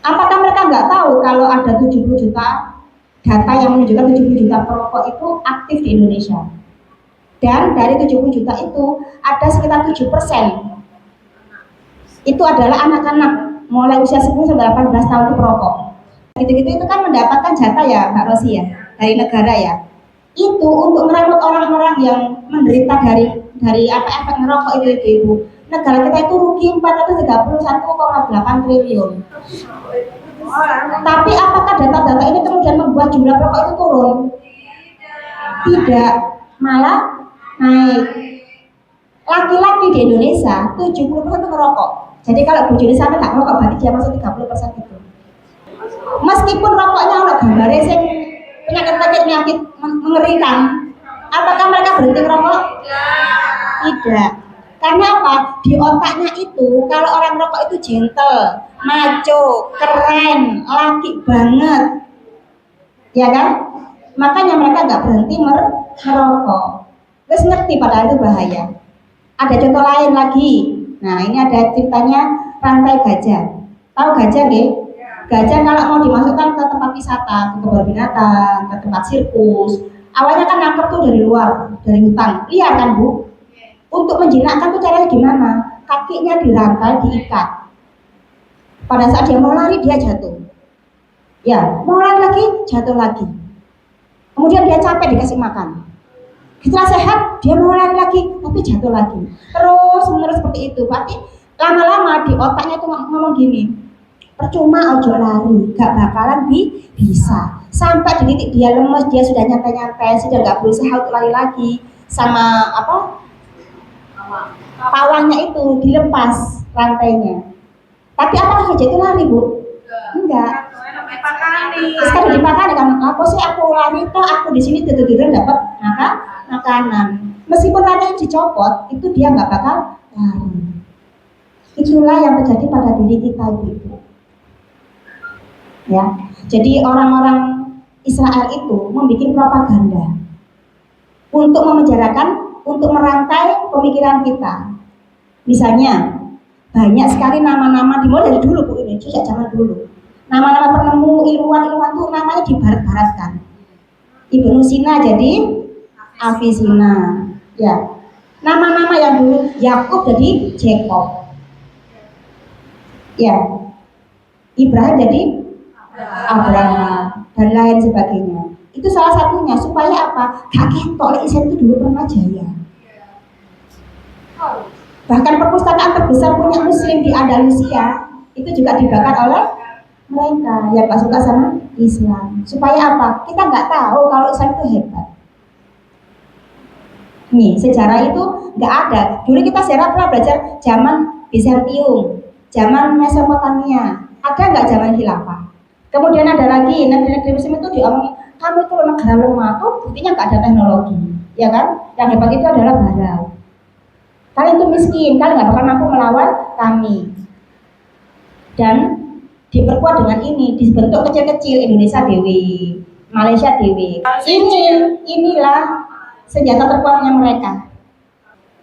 Apakah mereka nggak tahu kalau ada 70 juta data yang menunjukkan 70 juta perokok itu aktif di Indonesia? Dan dari 70 juta itu ada sekitar 7% itu adalah anak-anak mulai usia 10 sampai 18 tahun itu perokok. Gitu-gitu itu kan mendapatkan jatah ya Mbak Rosi ya, dari negara ya. Itu untuk merawat orang-orang yang menderita dari efek merokok itu ibu. Negara kita itu rugi 431,8 triliun. Tapi apakah data-data ini kemudian membuat jumlah perokok itu turun? Tidak, malah naik. Laki-laki di Indonesia 70% itu merokok. Jadi kalau bojone sampai gak merokok berarti dia masuk 30% itu. Meskipun rokoknya ono gambare sing penyakit mengerikan, apakah mereka berhenti merokok? Tidak. Karena apa? Di otaknya itu kalau orang merokok itu gentle, maco, keren, laki banget, ya kan? Makanya mereka nggak berhenti merokok. Terus ngerti padahal itu bahaya. Ada contoh lain lagi. Nah ini ada ceritanya rantai gajah. Tahu gajah nggih? Gajah kalau mau dimasukkan ke tempat wisata, ke kebun binatang, ke tempat sirkus, awalnya kan nangkep tuh dari luar, dari hutan. Lihat kan Bu? Untuk menjinakkan tuh caranya gimana? Kakinya dirantai, diikat. Pada saat dia mau lari, dia jatuh. Ya, mau lari lagi, jatuh lagi. Kemudian dia capek, dikasih makan. Setelah sehat, dia mau lari lagi, tapi jatuh lagi. Terus menerus seperti itu. Berarti lama-lama di otaknya tuh ngomong gini, percuma ojo lari, gak bakalan bisa. Sampai di titik dia lemes, dia sudah nyantai-nyantai, sudah gak berusaha untuk lari lagi. Sama apa? Pawangnya itu dilepas rantainya. Tapi apakah gajah itu lari Bu? Enggak. Sekarang dipakani kan? Aku sih aku lari toh, aku di sini tidur-tidur dapat makanan. Meskipun rantainya dicopot, itu dia nggak bakal lari. Itulah yang terjadi pada diri kita ibu. Ya, jadi orang-orang Israel itu membuat propaganda untuk memenjarakan, untuk merantai pemikiran kita. Misalnya banyak sekali nama-nama dimulai dari dulu Bu, ini sejak zaman dulu. Nama-nama penemu ilmuwan itu namanya dibarat-baratkan. Ibnu Sina jadi Avicenna. Ya. Nama-nama yang dulu Yakub jadi Jacob. Ya. Ibrahim jadi Abraham dan lain sebagainya. Itu salah satunya supaya apa? Gak ketok Islam itu dulu pernah jaya. Bahkan perpustakaan terbesar punya Muslim di Andalusia itu juga dibakar oleh mereka yang gak suka sama Islam. Supaya apa? Kita nggak tahu kalau Islam itu hebat. Nih sejarah itu nggak ada. Dulu kita sejarah pernah belajar zaman Bizantium, zaman Mesopotamia. Ada nggak zaman Khilafah? Kemudian ada lagi negeri-negeri Muslim itu diomongin, kamu itu negara lemah tuh, buktinya nggak ada teknologi, ya kan? Yang hebat itu adalah Barat. Kalian itu miskin, kalian nggak bakal mampu melawan kami. Dan diperkuat dengan ini, dibentuk kecil-kecil Indonesia Dewi, Malaysia Dewi. Inilah senjata terkuatnya mereka.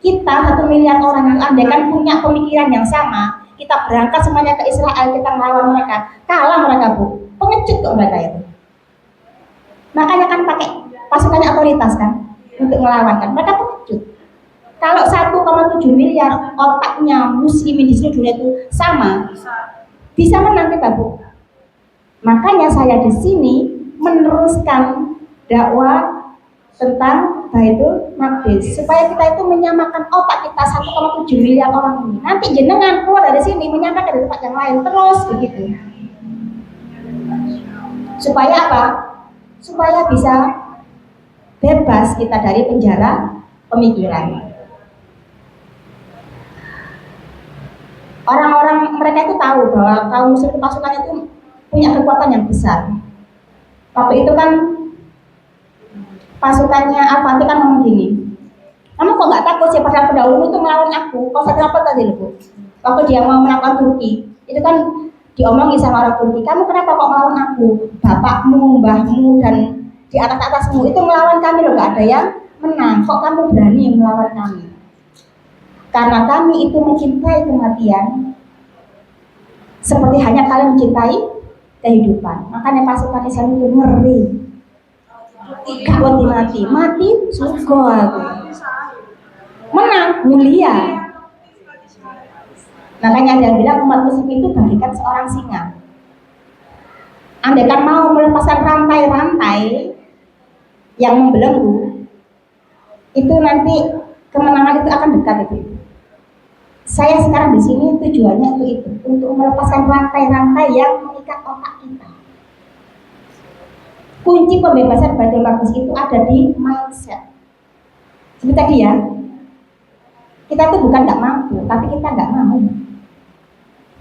Kita 1 miliar orang yang andaikan punya pemikiran yang sama, kita berangkat semuanya ke Israel, kita melawan mereka, kalah mereka Bu. Pengecut kok mereka itu. Makanya kan pakai pasukannya otoritas kan untuk melawan kan. Mereka pengecut. Kalau 1,7 miliar otaknya muslimin di seluruh dunia itu sama, bisa menang kita Bu. Makanya saya di sini meneruskan dakwah tentang Baitul Maqdis supaya kita itu menyamakan otak kita 1,7 miliar orang ini. Nanti jenengan keluar dari sini menyamakan di tempat yang lain terus begitu. Supaya apa? Supaya bisa bebas kita dari penjara pemikiran. Orang-orang mereka itu tahu bahwa kaum muslim pasukannya itu punya kekuatan yang besar. Waktu itu kan pasukannya Al-Fatih kan ngomong gini, kamu kok nggak takut sih padahal pendahulu itu melawan aku? Kau sadar apa tadi Bu? Waktu dia mau melawan Turki, itu kan diomongi sama orang Turki, kamu kenapa kok melawan aku? Bapakmu, mbahmu, dan di atas-atasmu itu melawan kami loh, gak ada yang menang. Kok kamu berani melawan kami? Karena kami itu mencintai kematian seperti hanya kalian mencintai kehidupan. Makanya pasukan Islam itu ngeri. Gak mati surga aku. Menang mulia. Makanya ada yang bilang umat muslim itu bagaikan seorang singa. Andaikan mau melepaskan rantai-rantai yang membelenggu, itu nanti kemenangan itu akan dekat itu. Saya sekarang di sini tujuannya itu untuk melepaskan rantai-rantai yang mengikat otak kita. Kunci pembebasan Baitul Maqdis itu ada di mindset. Seperti tadi ya, kita tuh bukan nggak mampu, tapi kita nggak mau.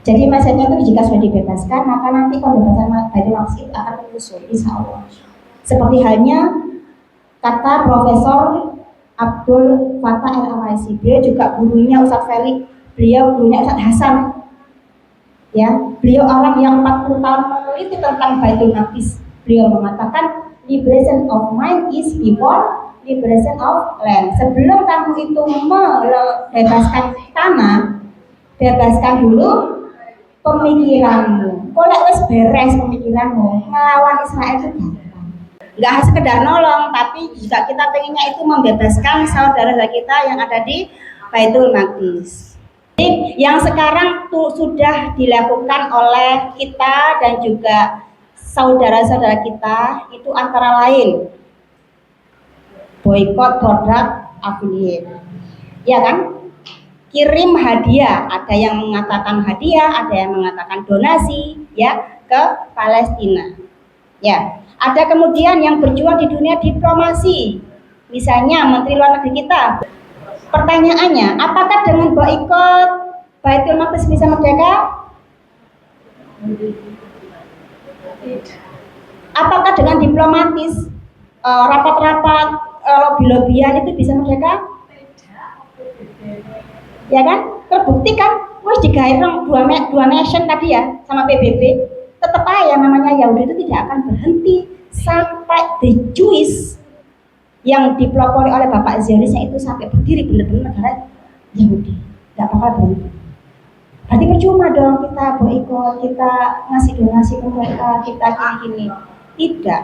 Jadi mindsetnya itu jika sudah dibebaskan, maka nanti pembebasan Baitul Maqdis itu akan menyusul, insya Allah. Seperti halnya kata Profesor Abdul Fattah El-Awaisi, beliau juga gurunya Ustadz Felix, beliau gurunya Ustadz Hasan. Ya, beliau orang yang 40 tahun meneliti tentang Baitul Maqdis. Beliau mengatakan liberation of mind is before liberation of land. Sebelum kamu itu membebaskan tanah, bebaskan dulu pemikiranmu. Kalau wis beres pemikiranmu, melawan Israel itu gampang. Nggak sekedar nolong, tapi juga kita pengennya itu membebaskan saudara kita yang ada di Baitul Maqdis. Yang sekarang tuh sudah dilakukan oleh kita dan juga saudara-saudara kita itu antara lain boykot produk affiliate, ya kan? Kirim hadiah, ada yang mengatakan hadiah, ada yang mengatakan donasi, ya, ke Palestina. Ya, ada kemudian yang berjuang di dunia diplomasi, misalnya Menteri Luar Negeri kita. Pertanyaannya, apakah dengan boykot Baitul Maqdis bisa merdeka? Apakah dengan diplomatis, rapat-rapat, lobby-lobbyan itu bisa merdeka? Ya kan? Terbukti kan, wis digaireng dua nation tadi ya sama PBB, tetap aja yang namanya Yahudi itu tidak akan berhenti sampai the Jewish yang dipelopori oleh Bapak Zionisnya itu sampai berdiri benar-benar negara Yahudi, nggak bakal berhenti. Berarti percuma dong kita boikot, kita ngasih donasi ke mereka, kita gini-gini. Tidak.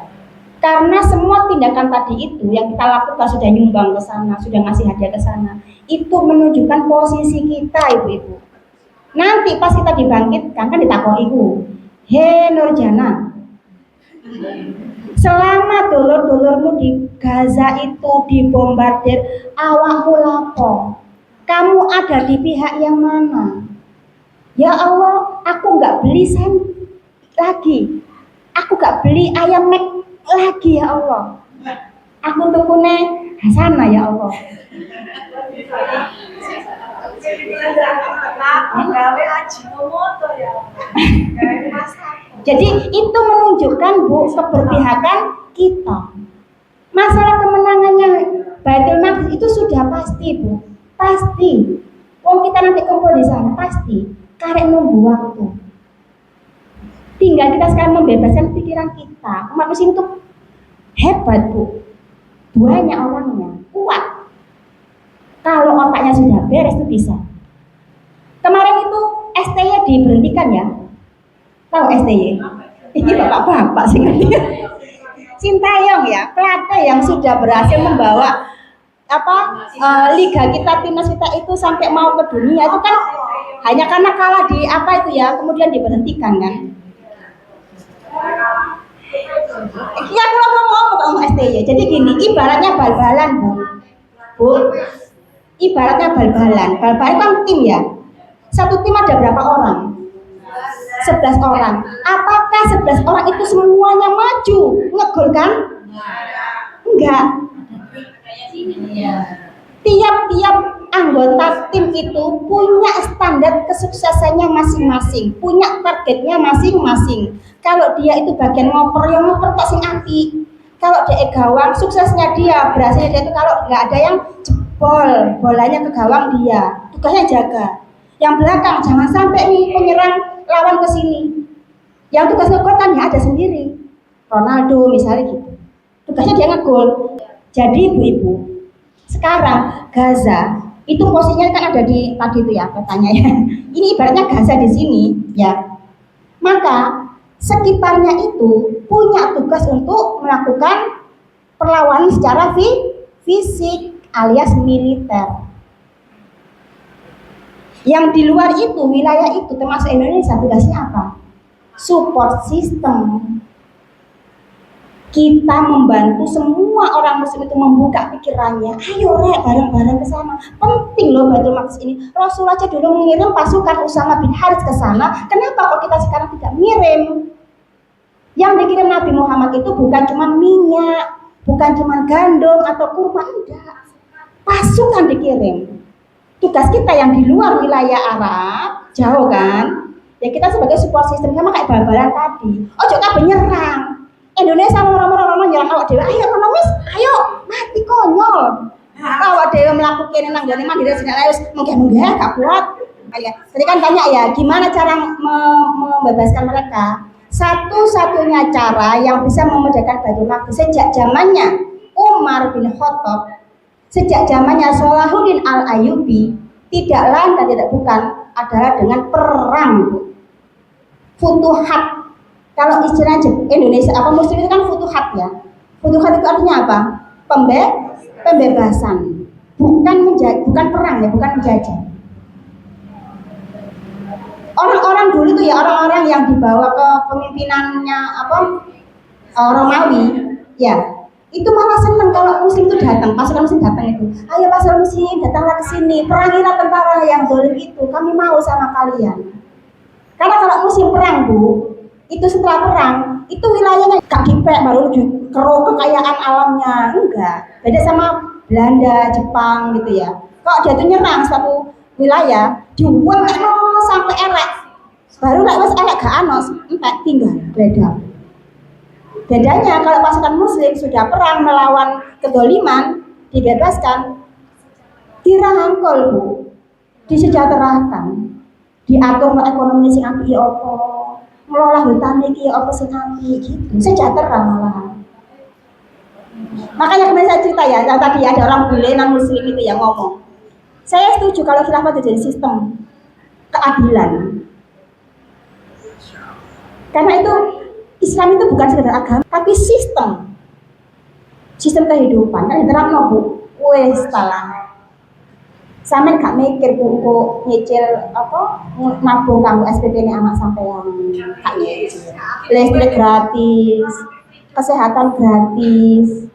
Karena semua tindakan tadi itu yang kita lakukan sudah nyumbang ke sana, sudah ngasih hadiah ke sana, itu menunjukkan posisi kita, ibu-ibu. Nanti pas kita dibangkitkan kan ditakoi ibu, "He Nurjana, selama dulur-dulurmu di Gaza itu dibombardir, awakmu lapo? Kamu ada di pihak yang mana? Ya Allah, aku nggak beli sen lagi, aku nggak beli ayam mek lagi ya Allah. Aku tukune Hasana ya Allah." Jadi itu menunjukkan Bu keberpihakan kita. Masalah kemenangannya Baitul Maqdis itu sudah pasti Bu, pasti. Wong kita nanti kumpul di sana pasti karek nunggu waktu. Tinggal kita sekarang membebaskan pikiran kita. Umat Muslim itu hebat, Bu. Banyak orangnya, kuat. Kalau otaknya sudah beres itu bisa. Kemarin itu STY diberhentikan ya. Tahu STY? Ini bapak-bapak sih ngerti. Sintayong ya, pelatih yang sudah berhasil membawa liga kita, timnas kita itu sampai mau ke dunia itu kan hanya karena kalah di apa itu ya, kemudian diberhentikan kan. Iya, kalau ngomong STY. Jadi gini, ibaratnya bal-balan, Bu. Ibaratnya bal-balan. Bal-balan kan tim ya. Satu tim ada berapa orang? 11 orang. Apakah 11 orang itu semuanya maju ngegol kan? Enggak. Tiap-tiap anggota tim itu punya standar kesuksesannya masing-masing, punya targetnya masing-masing. Kalau dia itu bagian ngoper, yang ngoper tak sing api. Kalau dia gawang, suksesnya dia, berhasilnya dia itu kalau nggak ada yang jebol, bolanya ke gawang dia, tugasnya jaga. Yang belakang jangan sampai nih penyerang lawan ke sini. Yang tugas ngegol kan ya ada sendiri. Ronaldo misalnya gitu. Tugasnya dia ngegol. Jadi ibu-ibu, sekarang Gaza itu posisinya kan ada di tadi itu ya petanya ya. Ini ibaratnya Gaza di sini ya. Maka sekitarnya itu punya tugas untuk melakukan perlawanan secara fisik alias militer. Yang di luar itu, wilayah itu termasuk Indonesia, tugasnya apa? Support system. Kita membantu semua orang Muslim itu membuka pikirannya. Ayo rek, bareng-bareng ke sana. Penting loh Baitul Maqdis ini. Rasul aja dulu mengirim pasukan Usama bin Harits ke sana. Kenapa kok kita sekarang tidak mengirim? Yang dikirim Nabi Muhammad itu bukan cuma minyak, bukan cuma gandum atau kurma, enggak. Pasukan dikirim. Tugas kita yang di luar wilayah Arab, jauh kan? Ya kita sebagai support system sama kayak bal-balan tadi. Ojo kabeh nyerang. Indonesia orang-orang nyerang awak dewe. Ayo ekonomis, ayo mati konyol. Awak dewe melakukan nang gone mandiri sing wis munggah-munggah gak kuat. Tadi kan tanya ya, gimana cara membebaskan mereka? Satu-satunya cara yang bisa memerdekakan Baitul Maqdis sejak zamannya Umar bin Khattab, sejak zamannya Salahuddin Al-Ayyubi, tidak lain dan tidak bukan adalah dengan perang, Bu. Futuhat. Kalau istilah Indonesia apa Muslim itu kan futuhat ya. Futuhat itu artinya apa? Pembebasan. Bukan perang ya, bukan menjajah. Orang-orang dulu tuh ya, orang-orang yang dibawa ke pemimpinannya Romawi, ya itu malah seneng kalau Muslim itu datang, pasukan Muslim datang itu. Ayo pasukan Muslim datanglah ke sini, perangilah tentara yang zalim itu. Kami mau sama kalian. Karena kalau Muslim perang, Bu, itu setelah perang itu wilayahnya gak dipek baru dikeruk kekayaan alamnya, enggak. Beda sama Belanda, Jepang gitu ya. Kalau dia tuh nyerang satu wilayah, dibuang sampai elek. Baru lek wis elek gak anos, entek tinggal beda. Bedanya kalau pasukan Muslim sudah perang melawan kedoliman, dibebaskan, dirangkul, Bu, disejahterakan, diatur ekonomi sing apik apa, ngelola hutan iki apa sing apik gitu, sejahtera malah. Makanya kemarin saya cerita ya, tadi ada orang bule non Muslim itu yang ngomong, saya setuju kalau khilafah itu jadi sistem keadilan. Karena itu Islam itu bukan sekedar agama, tapi sistem kehidupan. Kan diterapno, Bu. Wes salah. Sampeyan gak mikir Bu kok nyicil nabung kanggo SPP ini anak sampean. Gak nyicil. Listrik gratis, kesehatan gratis,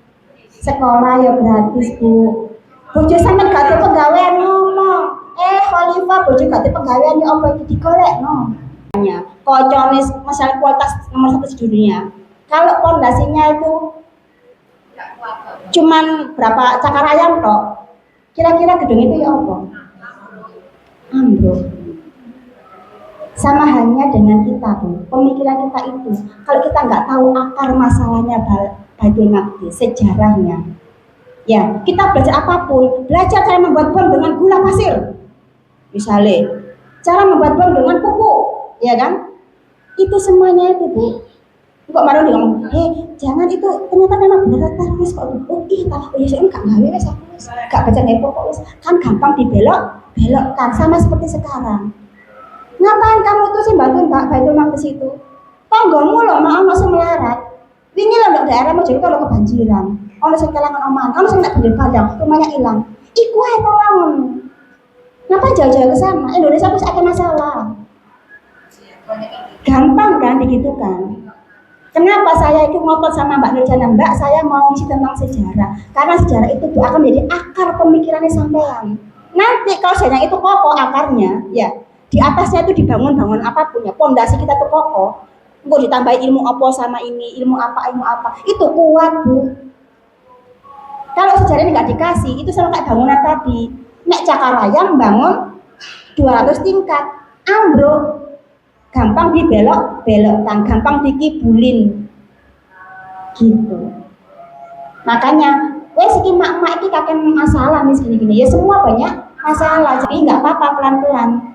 sekolah ya gratis, Bu. Bojo sampean gak ada pegawaian ngomong. Khalifah bojo gak ada pegawaian ya apa iki digolekno. Koconis masalah kualitas nomor 1 di dunia. Kalau pondasinya itu cuman berapa cakar ayam toh, kira-kira gedung itu ya apa? Ambruk. Sama halnya dengan kita, Bu. Pemikiran kita itu, kalau kita nggak tahu akar masalahnya Baitul Maqdis, sejarahnya, ya kita belajar apapun, belajar cara membuat bom dengan gula pasir. Misalnya, cara membuat bom dengan pupuk, ya kan? Itu semuanya itu Bu. Kok marah dia ngomong, jangan itu ternyata memang benar teroris kok. Oh iya, saya enggak gawe wes aku wes, enggak baca nggak pokok wes, kan gampang belokkan sama seperti sekarang. Ngapain kamu tuh sih bantuin Mbak Baitul Maqdis itu? Tanggamu loh, mau masuk melarat. Wingi lah ndok daerah mau jadi kalau kebanjiran. Ono sing kelangan oman, ono sing nak banjir bandang, rumahnya hilang. Iku ae tolong. Ngapain jauh-jauh ke sana? Indonesia pun ada masalah. Gampang kan digitukan. Kenapa saya itu ngotot sama Mbak Nurjana, Mbak saya mau ngisi tentang sejarah. Karena sejarah itu akan menjadi akar pemikirannya sampean. Nanti kalau sejarah itu kokoh akarnya, ya di atasnya itu dibangun apapun ya, pondasi kita tuh kokoh. Mau ditambah ilmu apa sama ini, ilmu apa, itu kuat Bu. Kalau sejarah ini nggak dikasih, itu sama kayak bangunan tadi. Nek Cakarayam bangun 200 tingkat, ambruk. Gampang dibelokkan, gampang dikibulin gitu. Makanya wes iki mak-mak iki kakek masalah gini ya, semua banyak masalah, jadi nggak apa-apa, pelan-pelan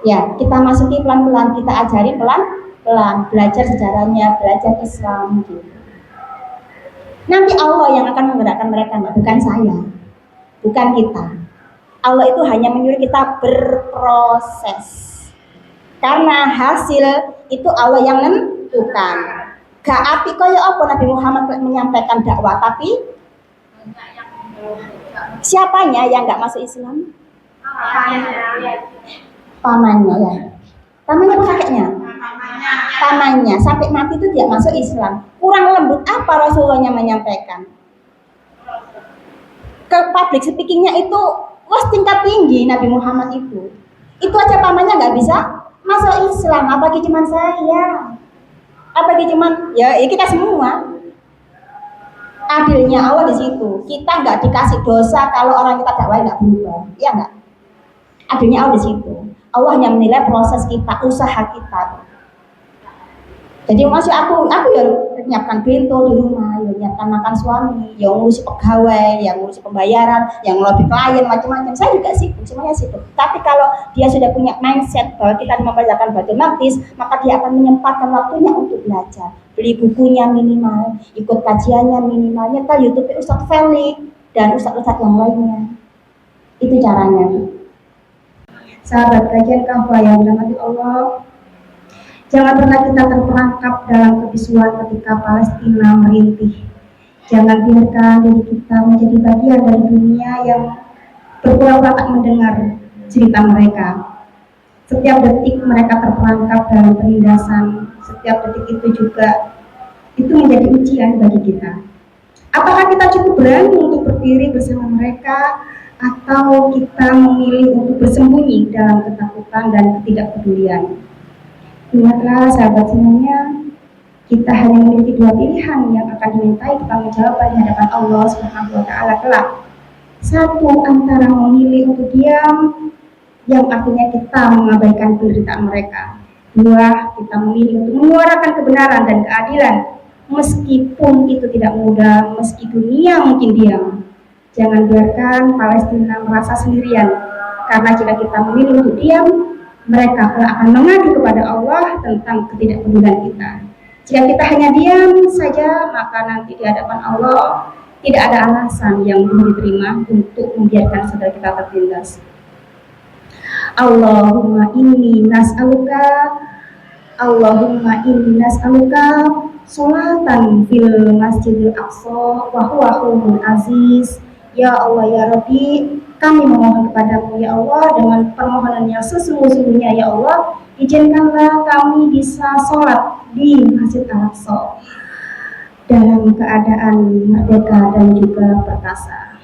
ya, kita masuki pelan-pelan, kita ajari pelan-pelan, belajar sejarahnya, belajar Islam gitu. Nanti Allah yang akan menggerakkan mereka, bukan saya, bukan kita. Allah itu hanya menyuruh kita berproses. Karena hasil itu Allah yang menentukan. Gak api kaya apa Nabi Muhammad menyampaikan dakwah, tapi siapanya yang gak masuk Islam? Pamannya ya. Pamannya apa kakeknya? Pamannya. Sampai mati itu tidak masuk Islam. Kurang lembut apa Rasulullahnya menyampaikan? Ke public speakingnya itu wah tingkat tinggi Nabi Muhammad itu. Itu aja pamannya gak bisa masuk Islam, apalagi cuman saya, apalagi cuman ya kita semua. Adilnya Allah di situ. Kita nggak dikasih dosa kalau orang kita dakwah nggak berubah, ya nggak? Adilnya Allah di situ. Allah hanya menilai proses kita, usaha kita. Jadi masih aku ya menyiapkan bento di rumah, ya menyiapkan makan suami, yang ngurusi pegawai, yang ngurusi pembayaran, yang ngelobi klien, macam-macam. Saya juga sibuk, semuanya sibuk. Tapi kalau dia sudah punya mindset bahwa kita mempersiapkan Baitul Maqdis, maka dia akan menyempatkan waktunya untuk belajar. Beli bukunya minimal, ikut kajiannya minimal, nyetel YouTube Ustadz Felix dan Ustadz yang lainnya. Itu caranya. Sahabat kajian kahwa yang dirahmati Allah, jangan pernah kita terperangkap dalam kebisuan ketika Palestina merintih. Jangan biarkan diri kita menjadi bagian dari dunia yang berpura-pura tak mendengar cerita mereka. Setiap detik mereka terperangkap dalam penindasan. Setiap detik itu juga itu menjadi ujian bagi kita. Apakah kita cukup berani untuk berdiri bersama mereka, atau kita memilih untuk bersembunyi dalam ketakutan dan ketidakpedulian? Ingatlah sahabat semuanya, kita hanya memiliki dua pilihan yang akan dimintai pertanggungjawaban di hadapan Allah Subhanahu wa Ta'ala kelak. Satu, antara memilih untuk diam, yang artinya kita mengabaikan penderitaan mereka. Dua, kita memilih untuk menyuarakan kebenaran dan keadilan, meskipun itu tidak mudah, meski dunia mungkin diam. Jangan biarkan Palestina merasa sendirian, karena jika kita memilih untuk diam, mereka akan mengadu kepada Allah tentang ketidakpedulian kita. Jika kita hanya diam saja, maka nanti di hadapan Allah tidak ada alasan yang belum diterima untuk membiarkan saudara kita tertindas. Allahumma inni nas'aluka sholatan fil masjidil aqsa wa huwa hurmun aziz. Ya Allah ya Rabbi, kami memohon kepadamu ya Allah dengan permohonan yang sesungguh-sungguhnya ya Allah, izinkanlah kami bisa sholat di Masjid Al-Aqsa dalam keadaan merdeka dan juga perkasa.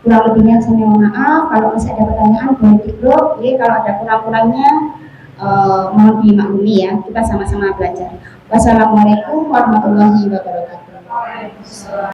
Kurang lebihnya saya mohon maaf, kalau masih ada pertanyaan boleh di grup. Jadi kalau ada kurang-kurangnya mohon dimaklumi ya, kita sama-sama belajar. Wassalamualaikum warahmatullahi wabarakatuh.